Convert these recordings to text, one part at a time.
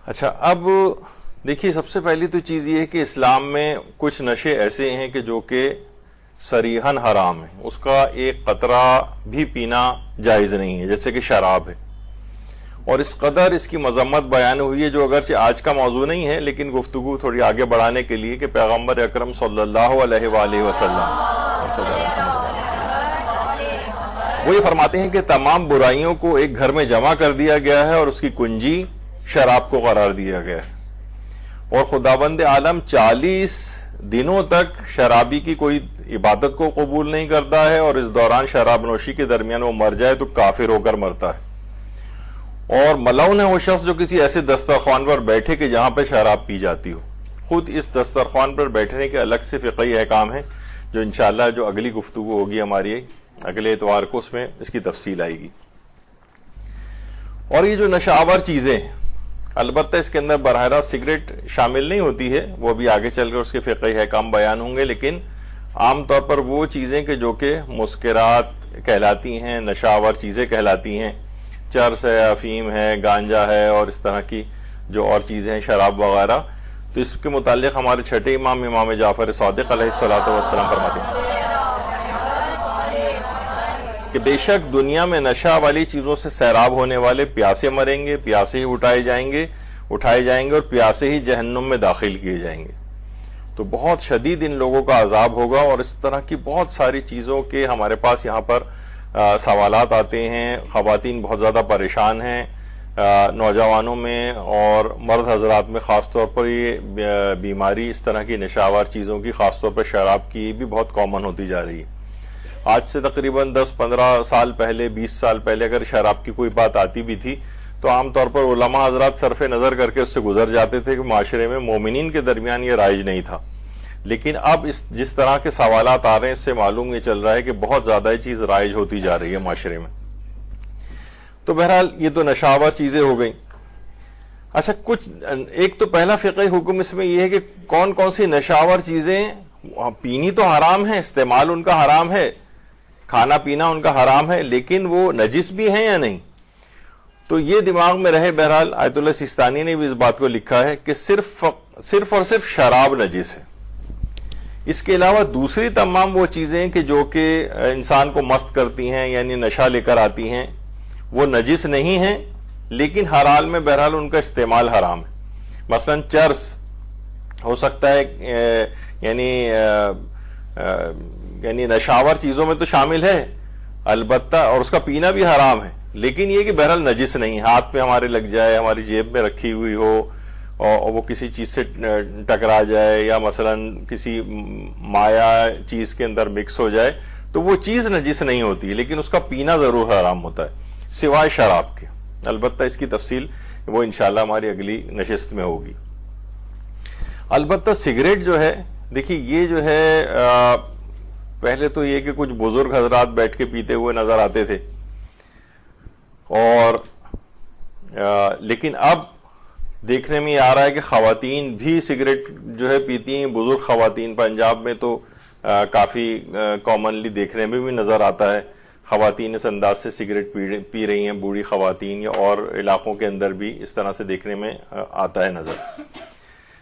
اچھا، اب دیکھیے سب سے پہلی تو چیز یہ ہے کہ اسلام میں کچھ نشے ایسے ہیں کہ جو کہ صریحاً حرام ہیں، اس کا ایک قطرہ بھی پینا جائز نہیں ہے، جیسے کہ شراب ہے، اور اس قدر اس کی مذمت بیان ہوئی ہے، جو اگرچہ آج کا موضوع نہیں ہے لیکن گفتگو تھوڑی آگے بڑھانے کے لیے، کہ پیغمبر اکرم صلی اللہ علیہ وآلہ وسلم وہ یہ فرماتے ہیں کہ تمام برائیوں کو ایک گھر میں جمع کر دیا گیا ہے اور اس کی کنجی شراب کو قرار دیا گیا ہے، اور خداوند عالم 40 دنوں تک شرابی کی کوئی عبادت کو قبول نہیں کرتا ہے، اور اس دوران شراب نوشی کے درمیان وہ مر جائے تو کافر ہو کر مرتا ہے، اور ملعون ہے وہ شخص جو کسی ایسے دسترخوان پر بیٹھے کہ جہاں پہ شراب پی جاتی ہو۔ خود اس دسترخوان پر بیٹھنے کے الگ سے فقہی احکام ہیں، جو انشاءاللہ جو اگلی گفتگو ہوگی ہماری اگلے اتوار کو، اس میں اس کی تفصیل آئے گی۔ اور یہ جو نشہ آور چیزیں، البتہ اس کے اندر براہ راست سگریٹ شامل نہیں ہوتی ہے، وہ بھی آگے چل کر اس کے فقہی احکام بیان ہوں گے، لیکن عام طور پر وہ چیزیں کہ جو کہ مسکرات کہلاتی ہیں، نشہ آور چیزیں کہلاتی ہیں، چرس ہے، افیم ہے، گانجا ہے، اور اس طرح کی جو اور چیزیں ہیں، شراب وغیرہ، تو اس کے متعلق ہمارے چھٹے امام، امام جعفر صادق علیہ الصلوۃ والسلام فرماتے ہیں کہ بے شک دنیا میں نشہ والی چیزوں سے سیراب ہونے والے پیاسے مریں گے، پیاسے ہی اٹھائے جائیں گے اور پیاسے ہی جہنم میں داخل کیے جائیں گے۔ تو بہت شدید ان لوگوں کا عذاب ہوگا، اور اس طرح کی بہت ساری چیزوں کے ہمارے پاس یہاں پر سوالات آتے ہیں۔ خواتین بہت زیادہ پریشان ہیں، نوجوانوں میں اور مرد حضرات میں خاص طور پر یہ بیماری اس طرح کی نشہ آور چیزوں کی، خاص طور پر شراب کی، بھی بہت کامن ہوتی جا رہی ہے۔ آج سے تقریباً 10-15 سال پہلے، 20 سال پہلے اگر شراب کی کوئی بات آتی بھی تھی تو عام طور پر علماء حضرات صرف نظر کر کے اس سے گزر جاتے تھے، کہ معاشرے میں مومنین کے درمیان یہ رائج نہیں تھا۔ لیکن اب جس طرح کے سوالات آ رہے ہیں، اس سے معلوم یہ چل رہا ہے کہ بہت زیادہ یہ چیز رائج ہوتی جا رہی ہے معاشرے میں۔ تو بہرحال یہ تو نشہ آور چیزیں ہو گئیں۔ اچھا، ایک تو پہلا فقہی حکم اس میں یہ ہے کہ کون کون سی نشہ آور چیزیں پینی تو حرام ہے، استعمال ان کا حرام ہے، کھانا پینا ان کا حرام ہے، لیکن وہ نجس بھی ہیں یا نہیں۔ تو یہ دماغ میں رہے۔ بہرحال آیت اللہ سیستانی نے بھی اس بات کو لکھا ہے کہ صرف اور صرف شراب نجس ہے، اس کے علاوہ دوسری تمام وہ چیزیں کہ جو کہ انسان کو مست کرتی ہیں، یعنی نشہ لے کر آتی ہیں، وہ نجس نہیں ہیں، لیکن ہر حال میں بہرحال ان کا استعمال حرام ہے۔ مثلا چرس ہو سکتا ہے، یعنی نشاور چیزوں میں تو شامل ہے البتہ، اور اس کا پینا بھی حرام ہے، لیکن یہ کہ بہرحال نجس نہیں، ہاتھ پہ ہمارے لگ جائے، ہماری جیب میں رکھی ہوئی ہو اور وہ کسی چیز سے ٹکرا جائے، یا مثلا کسی مایا چیز کے اندر مکس ہو جائے، تو وہ چیز نجس نہیں ہوتی، لیکن اس کا پینا ضرور حرام ہوتا ہے، سوائے شراب کے۔ البتہ اس کی تفصیل وہ انشاءاللہ ہماری اگلی نشست میں ہوگی۔ البتہ سگریٹ جو ہے، دیکھیے یہ جو ہے، پہلے تو یہ کہ کچھ بزرگ حضرات بیٹھ کے پیتے ہوئے نظر آتے تھے، اور لیکن اب دیکھنے میں یہ آ رہا ہے کہ خواتین بھی سگریٹ جو ہے پیتی ہیں، بزرگ خواتین۔ پنجاب میں تو کافی کامنلی دیکھنے میں بھی نظر آتا ہے، خواتین اس انداز سے سگریٹ پی رہی ہیں، بوڑھی خواتین، یا اور علاقوں کے اندر بھی اس طرح سے دیکھنے میں آتا ہے نظر۔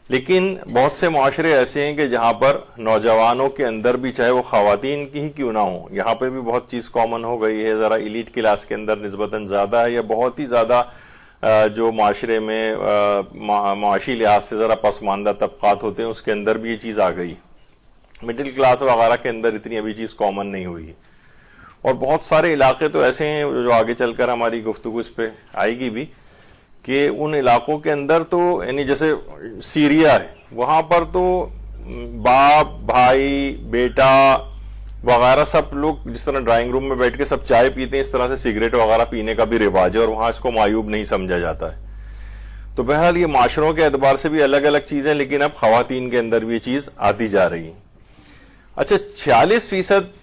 لیکن بہت سے معاشرے ایسے ہیں کہ جہاں پر نوجوانوں کے اندر بھی، چاہے وہ خواتین کی ہی کیوں نہ ہوں، یہاں پہ بھی بہت چیز کامن ہو گئی ہے، ذرا ایلیٹ کلاس کے اندر نسبتاً زیادہ ہے، یا بہت ہی زیادہ جو معاشرے میں معاشی لحاظ سے ذرا پسماندہ طبقات ہوتے ہیں، اس کے اندر بھی یہ چیز آ گئی۔ مڈل کلاس وغیرہ کے اندر اتنی ابھی چیز کامن نہیں ہوئی، اور بہت سارے علاقے تو ایسے ہیں جو آگے چل کر ہماری گفتگو اس پہ آئے گی بھی، کہ ان علاقوں کے اندر تو، یعنی جیسے سیریا ہے، وہاں پر تو باپ، بھائی، بیٹا وغیرہ سب لوگ جس طرح ڈرائنگ روم میں بیٹھ کے سب چائے پیتے ہیں، اس طرح سے سگریٹ وغیرہ پینے کا بھی رواج ہے، اور وہاں اس کو معیوب نہیں سمجھا جاتا ہے۔ تو بہرحال یہ معاشروں کے اعتبار سے بھی الگ الگ چیزیں، لیکن اب خواتین کے اندر بھی یہ چیز آتی جا رہی ہے۔ اچھا، 46%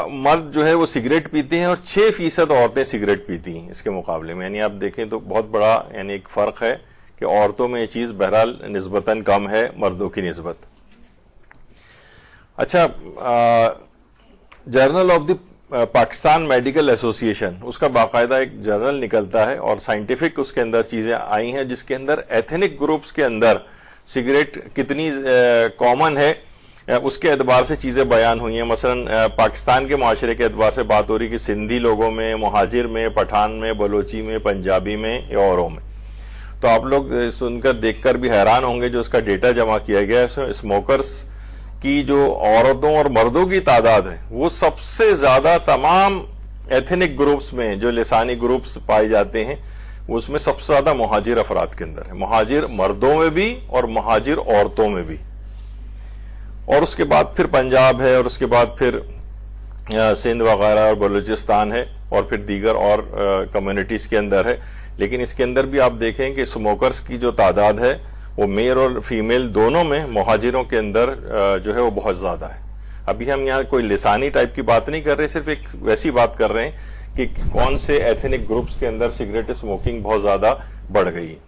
مرد جو ہے وہ سگریٹ پیتے ہیں، اور 6% عورتیں سگریٹ پیتی ہیں اس کے مقابلے میں، یعنی آپ دیکھیں تو بہت بڑا یعنی ایک فرق ہے کہ عورتوں میں یہ چیز بہرحال نسبتاً کم ہے مردوں کی نسبت۔ اچھا، journal of the Pakistan medical association اس کا باقاعدہ ایک جرنل نکلتا ہے اور سائنٹیفک اس کے اندر چیزیں آئی ہیں جس کے اندر ایتھنک گروپس کے اندر سگریٹ کتنی کامن ہے اس کے اعتبار سے چیزیں بیان ہوئی ہیں. مثلا پاکستان کے معاشرے کے اعتبار سے بات ہو رہی کہ سندھی لوگوں میں، مہاجر میں، پٹھان میں، بلوچی میں، پنجابی میں یا اوروں میں. تو آپ لوگ سن کر دیکھ کر بھی حیران ہوں گے جو اس کا ڈیٹا جمع کیا گیا ہے. اسموکرز کی جو عورتوں اور مردوں کی تعداد ہے وہ سب سے زیادہ تمام ایتھنک گروپس میں جو لسانی گروپس پائے جاتے ہیں اس میں سب سے زیادہ مہاجر افراد کے اندر ہے. مہاجر مردوں میں بھی اور مہاجر عورتوں میں بھی. اور اس کے بعد پھر پنجاب ہے اور اس کے بعد پھر سندھ وغیرہ اور بلوچستان ہے اور پھر دیگر اور کمیونٹیز کے اندر ہے. لیکن اس کے اندر بھی آپ دیکھیں کہ اسموکرز کی جو تعداد ہے وہ میل اور فیمیل دونوں میں مہاجروں کے اندر جو ہے وہ بہت زیادہ ہے. ابھی ہم یہاں کوئی لسانی ٹائپ کی بات نہیں کر رہے، صرف ایک ویسی بات کر رہے ہیں کہ کون سے ایتھنک گروپس کے اندر سگریٹ اسموکنگ بہت زیادہ بڑھ گئی ہے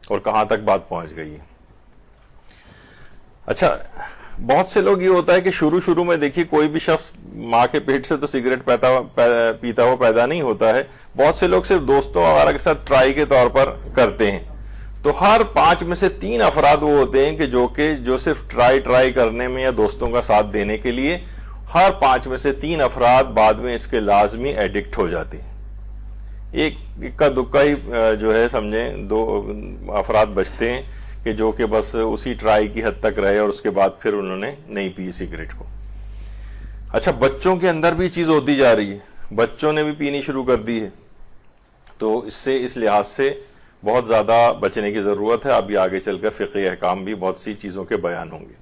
اور کہاں تک بات پہنچ گئی ہے. اچھا، بہت سے لوگ یہ ہوتا ہے کہ شروع میں دیکھیے کوئی بھی شخص ماں کے پیٹ سے تو سگریٹ پیتا ہوا پیدا نہیں ہوتا ہے. بہت سے لوگ صرف دوستوں وغیرہ کے ساتھ ٹرائی کے طور پر کرتے ہیں. تو ہر 5 میں سے 3 افراد وہ ہوتے ہیں کہ جو صرف ٹرائی کرنے میں یا دوستوں کا ساتھ دینے کے لیے، ہر 5 میں سے 3 افراد بعد میں اس کے لازمی ایڈکٹ ہو جاتے ہیں. ایک کا دکا ہی جو ہے سمجھیں 2 افراد بچتے ہیں کہ جو کہ بس اسی ٹرائی کی حد تک رہے اور اس کے بعد پھر انہوں نے نہیں پی سگریٹ کو. اچھا، بچوں کے اندر بھی چیز ہوتی جا رہی ہے، بچوں نے بھی پینی شروع کر دی ہے. تو اس لحاظ سے بہت زیادہ بچنے کی ضرورت ہے. ابھی آگے چل کر فقہی احکام بھی بہت سی چیزوں کے بیان ہوں گے.